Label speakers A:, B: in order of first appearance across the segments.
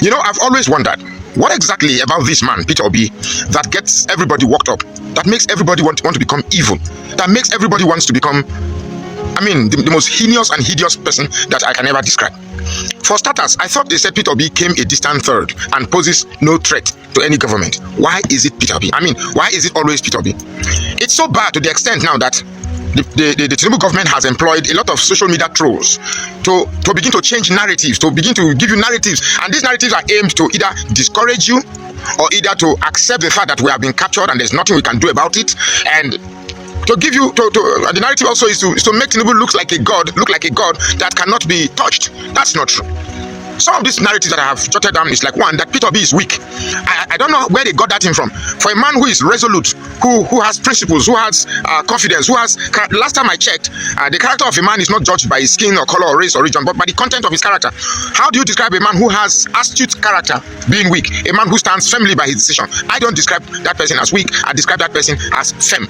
A: You know, I've always wondered what exactly about this man, Peter Obi, that gets everybody worked up, that makes everybody want to become evil, that makes everybody wants to become, the most heinous and hideous person that I can ever describe. For starters, I thought they said Peter Obi came a distant third and poses no threat to any government. Why is it Peter Obi? Why is it always Peter Obi? It's so bad to the extent now that the Tinubu government has employed a lot of social media trolls to begin to change narratives, to begin to give you narratives, and these narratives are aimed to either discourage you or either to accept the fact that we have been captured and there's nothing we can do about it, and to give you the narrative also is to make Tinubu look like a god that cannot be touched. That's not true. Some of these narratives that I have jotted down is like, one, that Peter Obi is weak. I don't know where they got that in from. For a man who is resolute, who has principles, who has confidence, last time I checked, the character of a man is not judged by his skin or color or race or region, but by the content of his character. How do you describe a man who has astute character being weak? A man who stands firmly by his decision. I don't describe that person as weak. I describe that person as firm.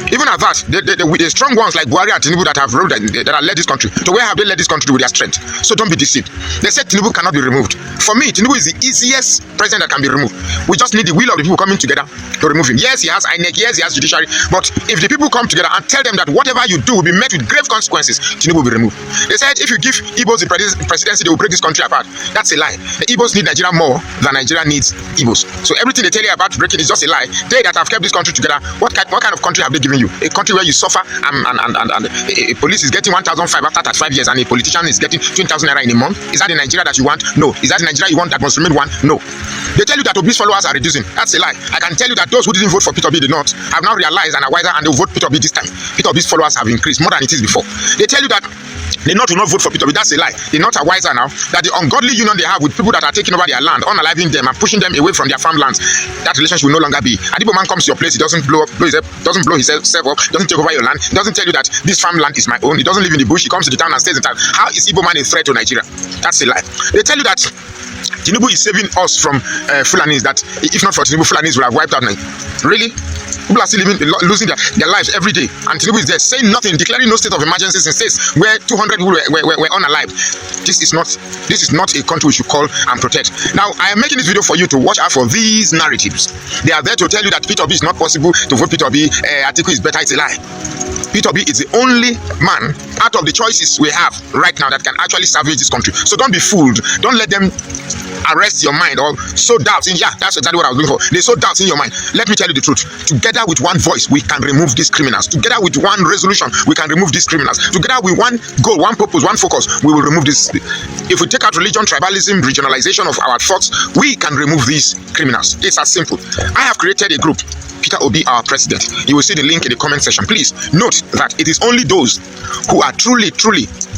A: Even at that, the strong ones like Buhari and Tinubu that have led this country, to where have they led this country with their strength? So don't be deceived. They said Tinubu cannot be removed. For me, Tinubu is the easiest president that can be removed. We just need the will of the people coming together to remove him. Yes, he has INEC, yes, he has judiciary, but if the people come together and tell them that whatever you do will be met with grave consequences, Tinubu will be removed. They said if you give Igbos the presidency, they will break this country apart. That's a lie. The Igbos need Nigeria more than Nigeria needs Igbos. So everything they tell you about breaking is just a lie. They that have kept this country together, what kind of country have they given you? A country where you suffer and a police is getting 1,500 after 35 years and a politician is getting 20,000 naira in a month? Is that the Nigeria that you want? No. Is that the Nigeria you want that must remain one? No. They tell you that Obi's followers are reducing. That's a lie. I can tell you that those who didn't vote for Peter Obi did not have now realized and are wiser and they will vote Peter Obi this time. Peter Obi's followers have increased more than it is before. They tell you that the North will not vote for Peter Obi. That's a lie. The North are wiser now. That the ungodly union they have with people that are taking over their land, unaliving them and pushing them away from their farmlands, that relationship will no longer be. Adibo man comes to your place, he doesn't blow himself up, doesn't take over your land, he doesn't tell you that this farmland is my own, he doesn't live in the bush, he comes to the town and stays in town. How is Igbo man a threat to Nigeria? That's a lie. They tell you that Tinubu is saving us from Fulanis, that if not for Tinubu, Fulanis would have wiped out Nigeria. Really? People are still losing their lives every day, and Tinubu is there saying nothing, declaring no state of emergency in states where 200 people were unalive. This is not a country we should call and protect. Now, I am making this video for you to watch out for these narratives. They are there to tell you that Peter Obi is not possible to vote Peter Obi. Atiku is better. It's a lie. Peter Obi is the only man out of the choices we have right now that can actually salvage this country. So don't be fooled. Don't let them arrest your mind or sow doubts in. Yeah, that's exactly what I was looking for. They sow doubts in your mind. Let me tell you the truth. Together with one voice, we can remove these criminals. Together with one resolution, we can remove these criminals. Together with one goal, one purpose, one focus, we will remove this. If we take out religion, tribalism, regionalization of our thoughts, we can remove these criminals. It's as simple. I have created a group, Peter Obi, our president. You will see the link in the comment section. Please note that it is only those who are truly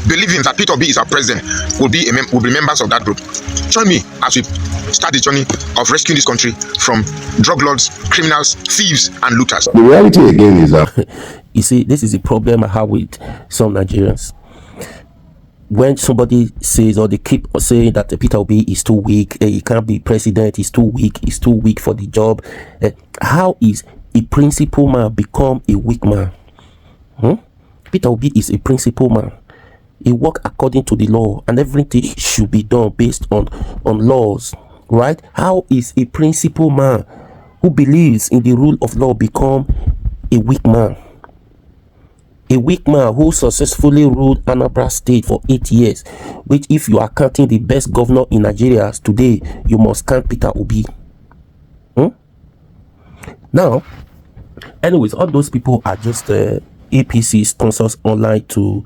A: believing that Peter Obi is our president will be members of that group. Join me as we start the journey of rescuing this country from drug lords, criminals, thieves, and looters.
B: The reality again is that
C: you see, this is the problem I have with some Nigerians. When somebody says, or they keep saying that Peter Obi is too weak, he can't be president, he's too weak for the job. How is a principal man become a weak man? Peter Obi is a principal man. He works according to the law, and everything should be done based on laws, right? How is a principal man who believes in the rule of law become a weak man? A weak man who successfully ruled Anambra State for 8 years, which, if you are counting the best governor in Nigeria today, you must count Peter Obi. Now, anyways, all those people are just APC sponsors online to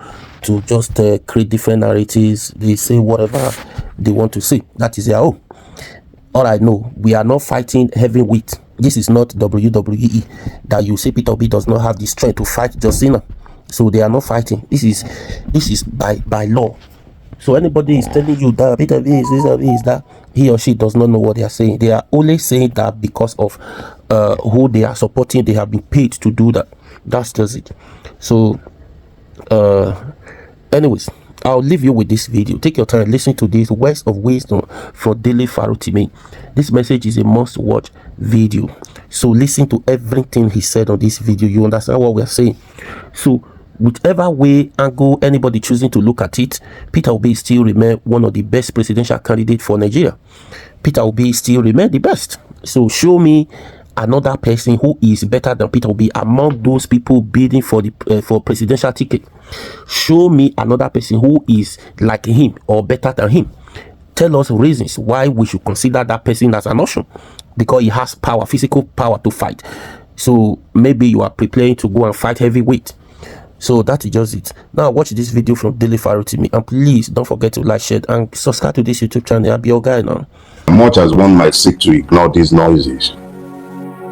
C: just create different narratives. They say whatever they want to say. That is their own. All I know, we are not fighting heavyweight. This is not WWE that you say Peter Obi does not have the strength to fight John Cena. So they are not fighting. This is by law. So anybody is telling you that Peter Obi is that, he or she does not know what they are saying. They are only saying that because of who they are supporting. They have been paid to do that. That's just it. So anyways, I'll leave you with this video. Take your time, listen to this words of wisdom from Dele Farutime. This message is a must watch video. So listen to everything he said on this video. You understand what we are saying. So whichever way angle anybody choosing to look at it, Peter Obi still remain one of the best presidential candidates for Nigeria. Peter Obi still remain the best. So show me another person who is better than Peter Obi among those people bidding for the for presidential ticket. Show me another person who is like him or better than him. Tell us reasons why we should consider that person as an option, because he has power, physical power to fight. So maybe you are preparing to go and fight heavyweight. So that is just it. Now watch this video from Daily Faro TV, and please don't forget to like, share, and subscribe to this YouTube channel. I'll be your guy now.
B: Much as one might seek to ignore these noises,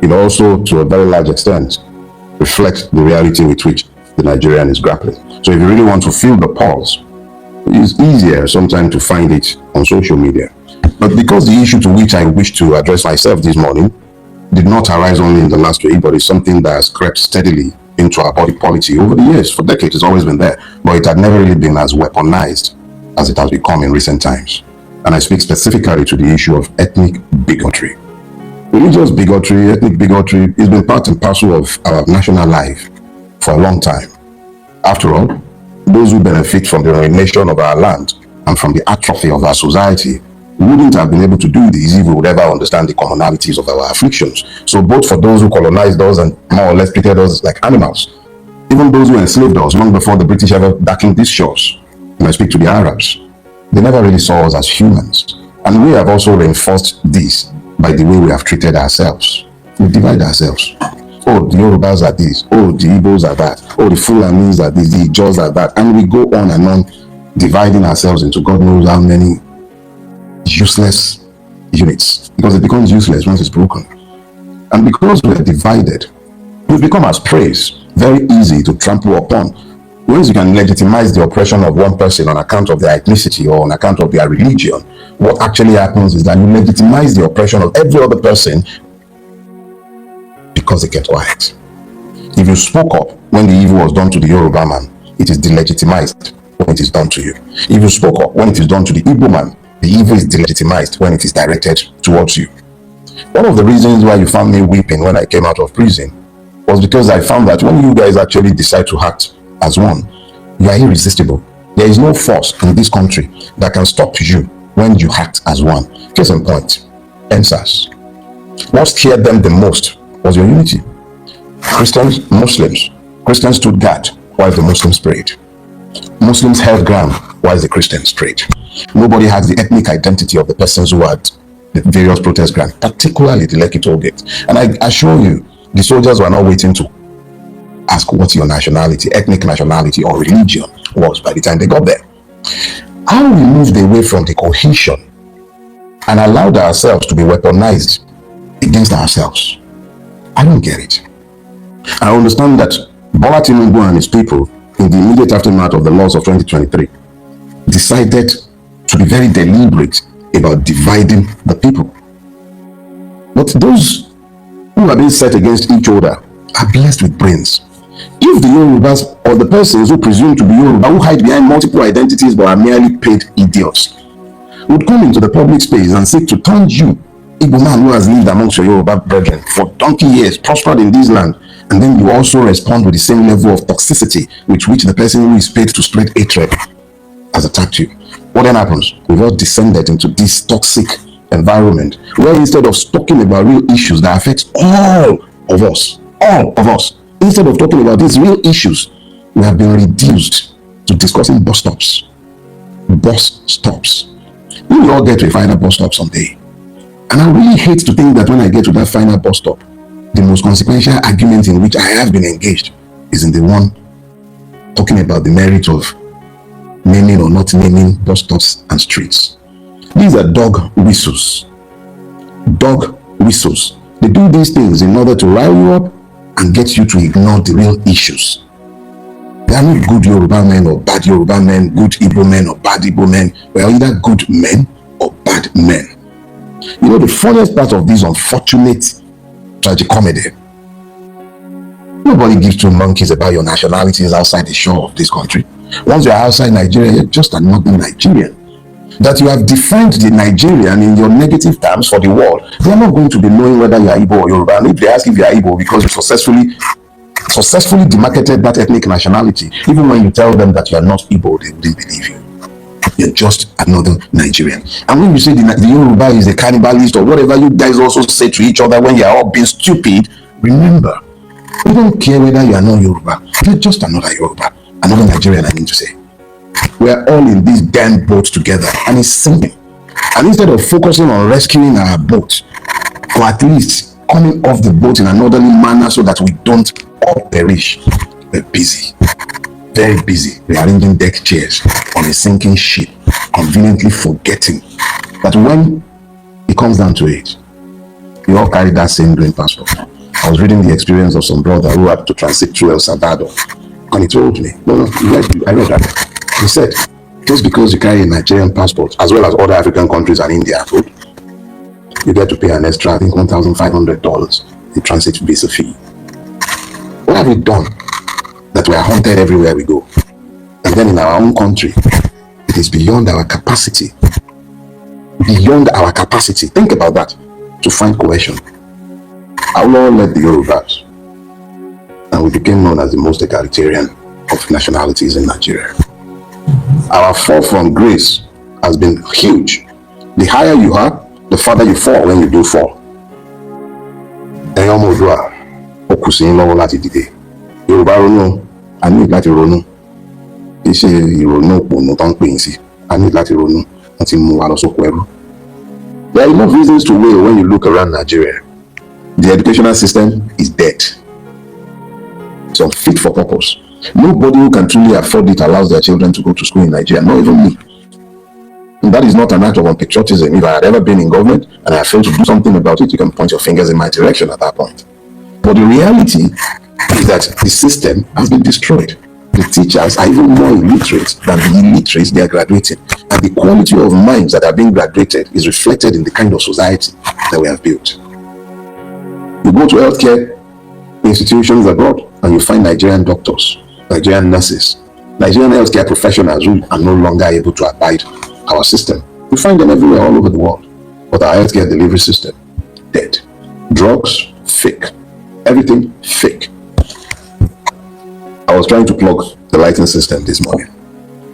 B: it also, to a very large extent, reflects the reality with which the Nigerian is grappling. So if you really want to feel the pulse, it's easier sometimes to find it on social media. But because the issue to which I wish to address myself this morning did not arise only in the last week, but is something that has crept steadily into our body policy over the years. For decades, it's always been there, but it had never really been as weaponized as it has become in recent times. And I speak specifically to the issue of ethnic bigotry. Religious bigotry, ethnic bigotry, has been part and parcel of our national life for a long time. After all, those who benefit from the ruination of our land and from the atrophy of our society wouldn't have been able to do this if we would ever understand the commonalities of our afflictions. So both for those who colonized us and more or less treated us like animals, even those who enslaved us long before the British ever darkened these shores, and I speak to the Arabs, they never really saw us as humans. And we have also reinforced this by the way we have treated ourselves. We divide ourselves. Oh, the Yorubas are this. Oh, the Igbos are that. Oh, the Fulanis are this. The Ijaws are that. And we go on and on, dividing ourselves into God knows how many useless units, because it becomes useless once it's broken. And because we're divided, we've become as prey, very easy to trample upon. Once you can legitimize the oppression of one person on account of their ethnicity or on account of their religion, what actually happens is that you legitimize the oppression of every other person because they kept quiet. If you spoke up when the evil was done to the Yoruba man, it is delegitimized when it is done to you. If you spoke up when it is done to the Igbo man, the evil is delegitimized when it is directed towards you. One of the reasons why you found me weeping when I came out of prison was because I found that when you guys actually decide to act as one, you are irresistible. There is no force in this country that can stop you when you act as one. Case in point, NSAS. What scared them the most was your unity. Christians, Muslims. Christians stood guard while the Muslims prayed. Muslims held ground while the Christians prayed. Nobody has the ethnic identity of the persons who had the various protest grounds, particularly the Lekki toll gate. And I assure you, the soldiers were not waiting to ask what your nationality, ethnic nationality or religion was by the time they got there. How we moved away from the cohesion and allowed ourselves to be weaponized against ourselves, I don't get it. I understand that Bola Tinubu and his people, in the immediate aftermath of the laws of 2023, decided to be very deliberate about dividing the people. But those who are being set against each other are blessed with brains. If the Yorubas or the persons who presume to be Yoruba, who hide behind multiple identities but are merely paid idiots, would come into the public space and seek to turn you, Igbo man who has lived amongst your Yoruba brethren for donkey years, prospered in this land, and then you also respond with the same level of toxicity with which the person who is paid to spread hatred has attacked you, what then happens? We've all descended into this toxic environment where instead of talking about real issues that affect all of us, instead of talking about these real issues, we have been reduced to discussing bus stops. Bus stops. We will all get to a final bus stop someday. And I really hate to think that when I get to that final bus stop, the most consequential argument in which I have been engaged is in the one talking about the merit of naming or not naming bus stops and streets. These are dog whistles. Dog whistles. They do these things in order to rile you up and get you to ignore the real issues. They are not good Yoruba men or bad Yoruba men, good Igbo men or bad Igbo men. We are either good men or bad men. You know, the funniest part of this unfortunate tragicomedy, nobody gives two monkeys about your nationalities outside the shore of this country. Once you are outside Nigeria, you're just another Nigerian. That you have defined the Nigerian in your negative terms for the world. They are not going to be knowing whether you are Igbo or Yoruba. And if they ask if you are Igbo because you successfully successfully demarcated that ethnic nationality. Even when you tell them that you are not Igbo, they wouldn't believe you. You're just another Nigerian. And when you say the Yoruba is a cannibalist or whatever you guys also say to each other when you are all being stupid, remember, we don't care whether you are not Yoruba. You're just another Yoruba, another Nigerian, I mean to say. We're all in this damn boat together and it's sinking. And instead of focusing on rescuing our boat, or at least coming off the boat in an orderly manner so that we don't all perish, we're busy, very busy, rearranging deck chairs on a sinking ship, conveniently forgetting that when it comes down to it, we all carry that same green passport. I was reading the experience of some brother who had to transit through El Salvador, and he told me, I read that. He said, just because you carry a Nigerian passport, as well as other African countries and India, you get to pay an extra, I think, $1,500 in transit visa fee. What have we done that we are haunted everywhere we go? And then in our own country, it is beyond our capacity. Beyond our capacity. Think about that. To find cohesion. Allah led the Yorubas, and we became known as the most egalitarian of nationalities in Nigeria. Our fall from grace has been huge. The higher you are, the farther you fall when you do fall. Yorùbá ronú, a ní láti ronú. Kì í ṣe ìrònú òpònú tó ń pè é sí. A ní láti ronú, wọ́n ti mú wa lọ sóko ẹrú. There are enough reasons to wail when you look around Nigeria. The educational system is dead. It's unfit for purpose. Nobody who can truly afford it allows their children to go to school in Nigeria, not even me. And that is not an act of unpatriotism. If I had ever been in government and I failed to do something about it, you can point your fingers in my direction at that point. But the reality is that the system has been destroyed. The teachers are even more illiterate than the illiterates they are graduating. And the quality of minds that are being graduated is reflected in the kind of society that we have built. You go to healthcare institutions abroad and you find Nigerian doctors, Nigerian nurses, Nigerian healthcare professionals who are no longer able to abide our system. You find them everywhere all over the world. But our healthcare delivery system, dead. Drugs, fake. Everything, fake. I was trying to plug the lighting system this morning,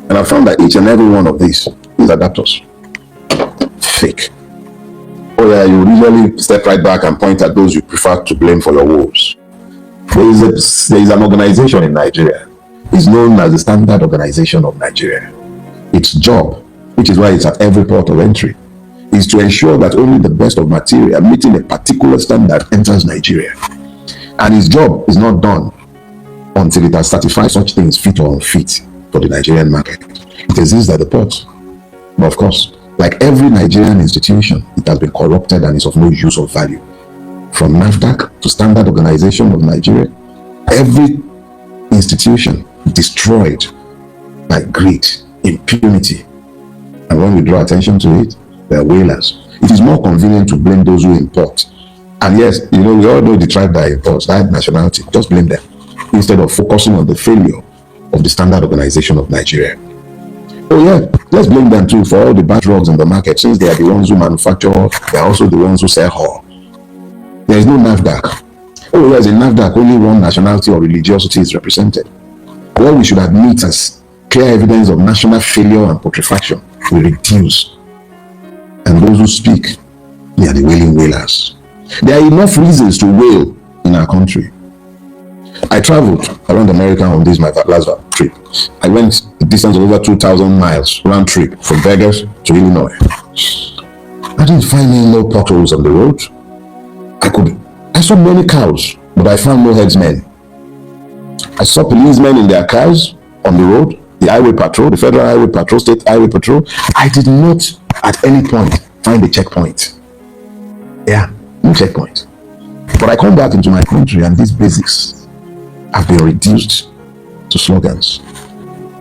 B: and I found that each and every one of these adapters, fake. Oh yeah, you usually step right back and point at those you prefer to blame for your woes. There is an organization in Nigeria. It's known as the Standard Organization of Nigeria. Its job, which is why it's at every port of entry, is to ensure that only the best of material meeting a particular standard enters Nigeria. And its job is not done until it has certified such things fit or unfit for the Nigerian market. It exists at the port. But of course, like every Nigerian institution, it has been corrupted and is of no use or value. From NAFDAC to Standard Organization of Nigeria, every institution destroyed by greed, impunity. And when we draw attention to it, they are whalers. It is more convenient to blame those who import. And yes, we all know the tribe that imports, that nationality. Just blame them, instead of focusing on the failure of the Standard Organization of Nigeria. Oh yeah, let's blame them too for all the bad drugs in the market, since they are the ones who manufacture, they are also the ones who sell whore. There is no NAFDAC. Oh yes, in NAFDAC, only one nationality or religiosity is represented. What we should admit as clear evidence of national failure and putrefaction will reduce. And those who speak, they are the wailing wailers. There are enough reasons to wail in our country. I traveled around America on this my last trip. I went a distance of over 2,000 miles round trip from Vegas to Illinois. I didn't find any no potholes on the road. I saw many cows, but I found no headsmen. I saw policemen in their cars on the road, the highway patrol, the federal highway patrol, state highway patrol. I did not at any point find a checkpoint. Yeah, no checkpoint. But I come back into my country and these basics have been reduced to slogans.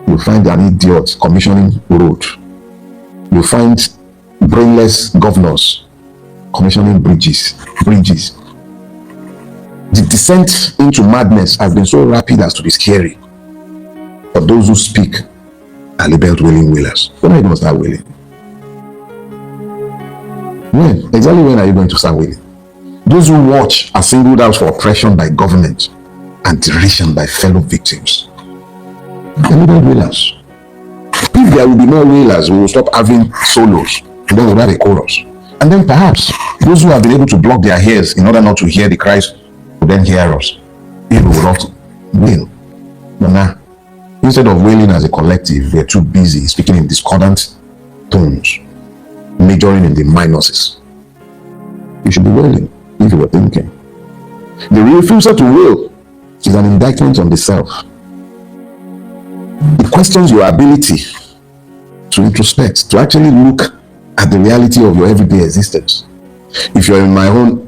B: You'll find an idiot commissioning road. You'll find brainless governors commissioning bridges. The descent into madness has been so rapid as to be scary. But those who speak are labeled wailing wailers. When are you going to start wailing? When? Exactly when are you going to start wailing? Those who watch are singled out for oppression by government adoration by fellow victims. Deliberate wailers. If there will be more wailers, we will stop having solos, and then we'll have a chorus. And then perhaps those who have been able to block their ears in order not to hear the cries will then hear us. People will not wail. But now, instead of wailing as a collective, we're too busy speaking in discordant tones, majoring in the minuses. You should be wailing if you were thinking. The refusal to wail is an indictment on the self. It questions your ability to introspect, to actually look at the reality of your everyday existence. If you're in my own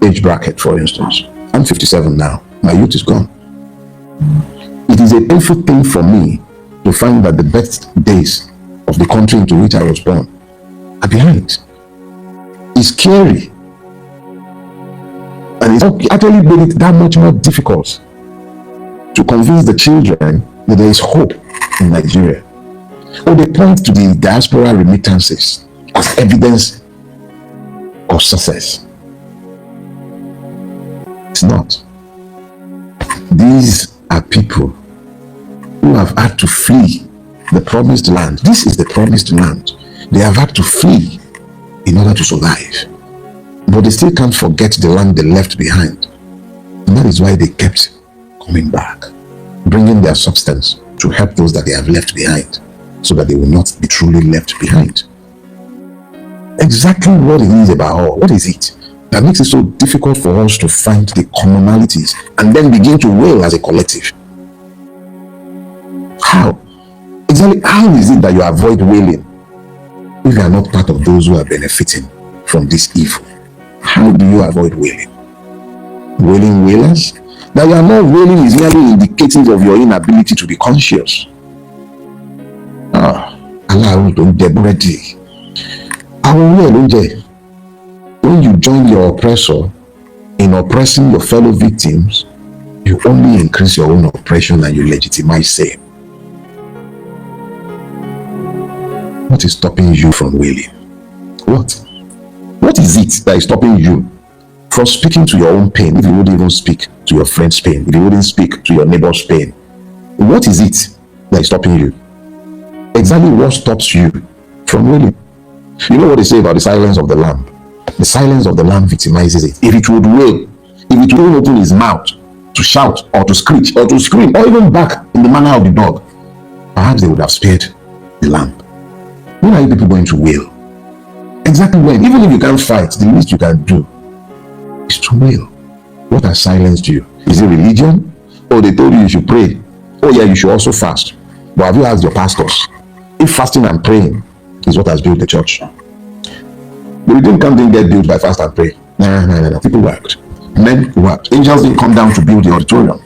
B: age bracket, for instance, I'm 57 now, my youth is gone. It is a painful thing for me to find that the best days of the country into which I was born are behind. It's scary. And it's actually made it that much more difficult to convince the children that there is hope in Nigeria. Or they point to the diaspora remittances as evidence of success. It's not. These are people who have had to flee the promised land. This is the promised land. They have had to flee in order to survive. But they still can't forget the land they left behind. And that is why they kept coming back, bringing their substance to help those that they have left behind, so that they will not be truly left behind. Exactly what it is about all. What is it that makes it so difficult for us to find the commonalities and then begin to wail as a collective? How? Exactly how is it that you avoid wailing if you are not part of those who are benefiting from this evil? How do you avoid wailing? Wailing wailers? That you are not wailing is merely indicative of your inability to be conscious. Allah don't get ready. When you join your oppressor in oppressing your fellow victims, you only increase your own oppression and you legitimize same. What is stopping you from wailing? What is it that is stopping you from speaking to your own pain if you wouldn't even speak to your friend's pain, if you wouldn't speak to your neighbor's pain? What is it that is stopping you? Exactly what stops you from wailing? You know what they say about the silence of the lamb? The silence of the lamb victimizes it. If it would wail, if it would open his mouth to shout or to screech or to scream or even bark in the manner of the dog, perhaps they would have spared the lamb. When are you people going to wail? Exactly when? Even if you can't fight, the least you can do is to wail. What has silenced you? Is it religion? Or they told you should pray? Oh yeah, you should also fast. But have you asked your pastors if fasting and praying is what has built the church? The redeemed camp didn't get built by fast and pray. No. People worked. Men worked. Angels didn't come down to build the auditorium.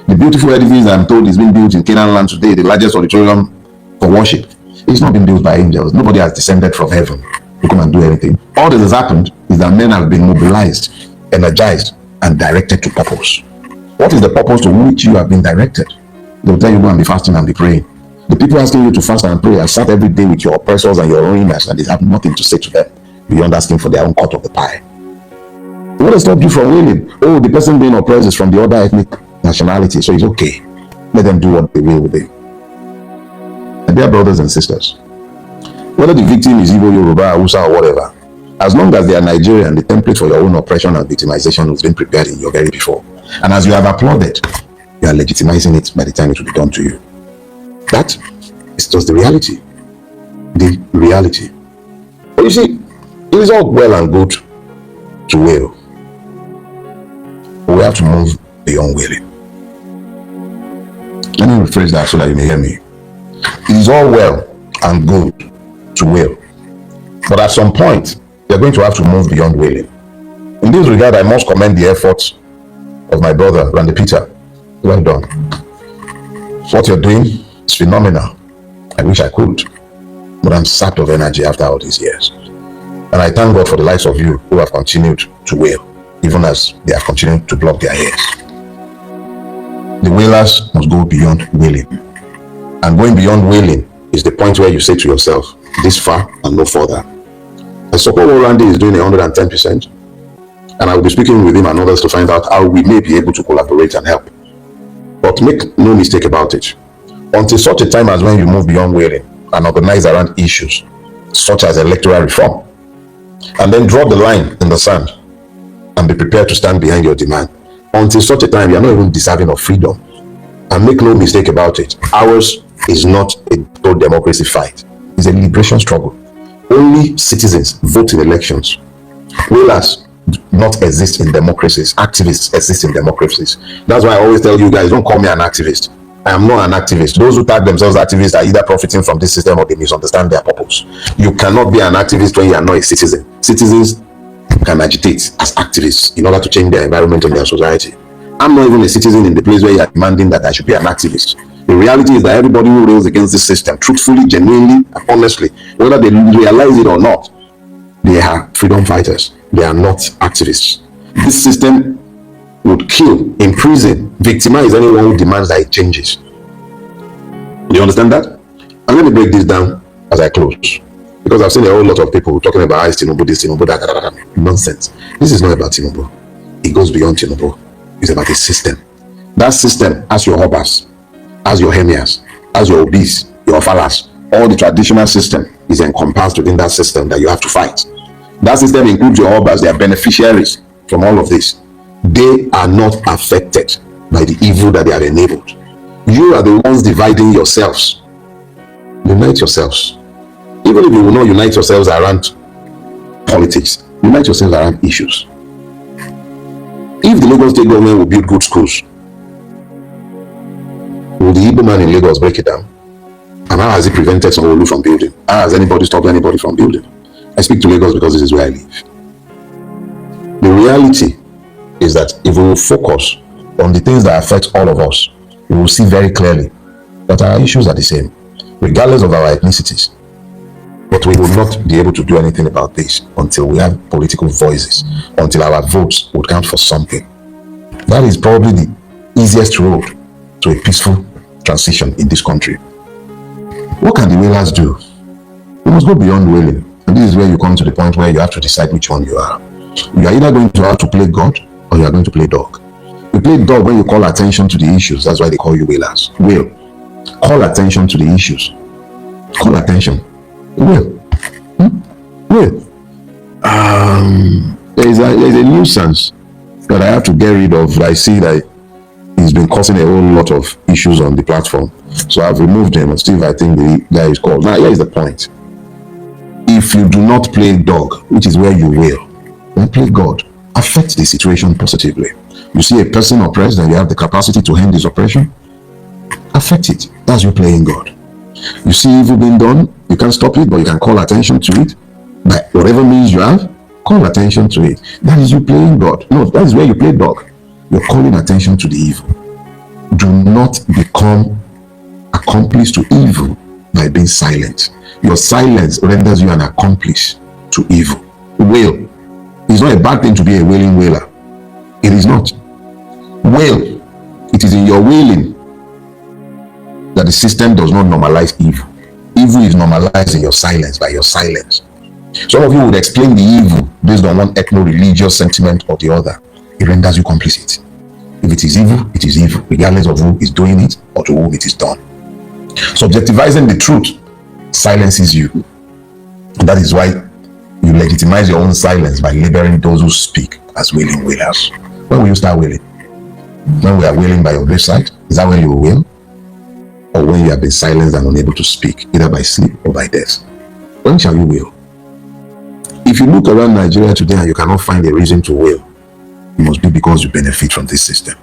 B: The beautiful edifice I'm told is being built in Canaan land today, the largest auditorium for worship. It's not been built by angels. Nobody has descended from heaven to come and do anything. All that has happened is that men have been mobilized, energized, and directed to purpose. What is the purpose to which you have been directed? They'll tell you go and be fasting and be praying. The people asking you to fast and pray are sat every day with your oppressors and your ruiners, and they have nothing to say to them beyond asking for their own cut of the pie. What has stopped you from wailing? Oh, the person being oppressed is from the other ethnic nationality, so it's okay. Let them do what they will with it. And dear brothers and sisters, whether the victim is Igbo, Yoruba, Hausa, or whatever, as long as they are Nigerian, the template for your own oppression and victimization has been prepared in your very before. And as you have applauded, you are legitimizing it by the time it will be done to you. That is just the reality. The reality. But you see, it is all well and good to wail, but we have to move beyond wailing. Let me rephrase that so that you may hear me. It is all well and good to wail, but at some point you're going to have to move beyond wailing. In this regard, I must commend the efforts of my brother Randy Peter. Well done. What you're doing is phenomenal. I wish I could, but I'm sapped of energy after all these years. And I thank God for the likes of you who have continued to wail, even as they have continued to block their ears. The wailers must go beyond wailing. And going beyond wailing is the point where you say to yourself, this far and no further. I suppose what Randy is doing 110%. And I will be speaking with him and others to find out how we may be able to collaborate and help. But make no mistake about it. Until such a time as when you move beyond wailing and organize around issues such as electoral reform, and then draw the line in the sand and be prepared to stand behind your demand. Until such a time, you are not even deserving of freedom. And make no mistake about it, ours is not a pro-democracy fight. It's a liberation struggle. Only citizens vote in elections. Whalers do not exist in democracies. Activists exist in democracies. That's why I always tell you guys, don't call me an activist. I am not an activist. Those who tag themselves activists are either profiting from this system or they misunderstand their purpose. You cannot be an activist when you are not a citizen. Citizens can agitate as activists in order to change their environment and their society. I'm not even a citizen in the place where you are demanding that I should be an activist. The reality is that everybody who rails against this system, truthfully, genuinely, and honestly, whether they realize it or not, they are freedom fighters. They are not activists. This system would kill, imprison, victimize anyone who demands that it changes. Do you understand that? And let me break this down as I close. Because I've seen a whole lot of people talking about Tinubu, this, Tinubu, that. Nonsense. This is not about Tinubu. It goes beyond Tinubu. It's about a system. That system has your Obas, has your Hemias, has your Obis, your Falas. All the traditional system is encompassed within that system that you have to fight. That system includes your Obas. They are beneficiaries from all of this. They are not affected by the evil that they have enabled. You are the ones dividing yourselves. Unite yourselves. Even if you will not unite yourselves around politics, unite yourselves around issues. If the Lagos state government will build good schools, will the Igbo man in Lagos break it down? And how has it prevented Sanwo-Olu from building? How has anybody stopped anybody from building? I speak to Lagos because this is where I live. The reality is that if we will focus on the things that affect all of us, we will see very clearly that our issues are the same, regardless of our ethnicities. But we will not be able to do anything about this until we have political voices, until our votes would count for something. That is probably the easiest road to a peaceful transition in this country. What can the whalers do? We must go beyond whaling. And this is where you come to the point where you have to decide which one you are. You are either going to have to play God or you are going to play dog. You play dog when you call attention to the issues. That's why they call you whalers. Whale. Call attention to the issues. Call attention. Whale. Whale. There is a nuisance that I have to get rid of. I see that he's been causing a whole lot of issues on the platform. So I've removed him. And Steve, I think the guy is called. Now, here is the point. If you do not play dog, which is where you will, then play God. Affect the situation positively. You see a person oppressed and you have the capacity to end his oppression, affect it. That's you playing God. You see evil being done, you can't stop it, but you can call attention to it. By whatever means you have, call attention to it. That is you playing God. No, that is where you play dog. You're calling attention to the evil. Do not become accomplice to evil by being silent. Your silence renders you an accomplice to evil. Whale. It's not a bad thing to be a wailing whaler. It is not. Wail. It is in your wailing that the system does not normalize evil. Evil is normalized in your silence, by your silence. Some of you would explain the evil based on one ethno-religious sentiment or the other. It renders you complicit. If it is evil, regardless of who is doing it or to whom it is done. Subjectivizing the truth silences you. And that is why you legitimize your own silence by labeling those who speak as wailing wailers. When will you start wailing? When we are wailing by your graveside? Is that when you will wail? Or when you have been silenced and unable to speak, either by sleep or by death? When shall you wail? If you look around Nigeria today and you cannot find a reason to wail, it must be because you benefit from this system.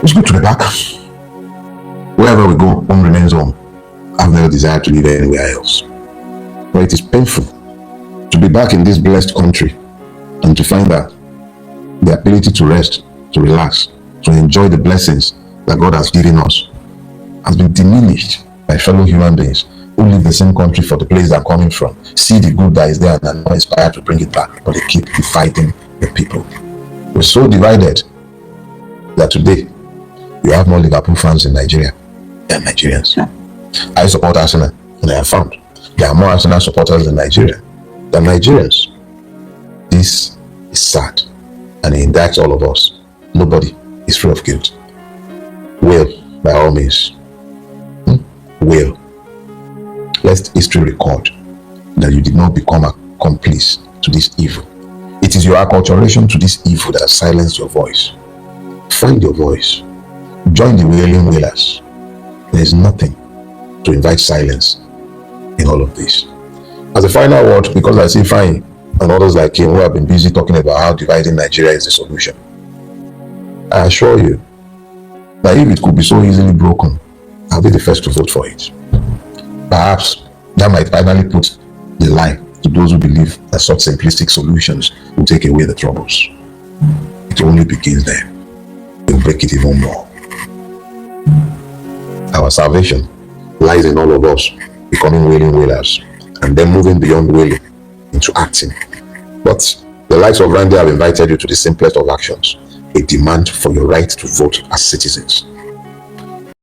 B: Let's go to the back. Wherever we go, home remains home. I have no desire to live anywhere else. But it is painful to be back in this blessed country and to find that the ability to rest, to relax, to enjoy the blessings that God has given us has been diminished by fellow human beings who leave the same country for the place they're coming from, see the good that is there and are not inspired to bring it back, but they keep dividing the people. We're so divided that today you have more Liverpool fans in Nigeria than Nigerians. I support Arsenal, and I have found there are more Arsenal supporters in Nigeria than Nigerians. This is sad, and it indicts all of us. Nobody is free of guilt. Will, by all means. Will. Let history record that you did not become accomplice to this evil. It is your acculturation to this evil that has silenced your voice. Find your voice. Join the wailing wailers. There is nothing to invite silence in all of this. As a final word, because I see Fine and others like him who have been busy talking about how dividing Nigeria is the solution, I assure you that if it could be so easily broken, I'll be the first to vote for it. Perhaps that might finally put the lie to those who believe that such simplistic solutions will take away the troubles. It only begins there. We'll break it even more. Our salvation lies in all of us becoming wailing wailers and then moving beyond wailing into acting. But the likes of Randy have invited you to the simplest of actions, a demand for your right to vote as citizens.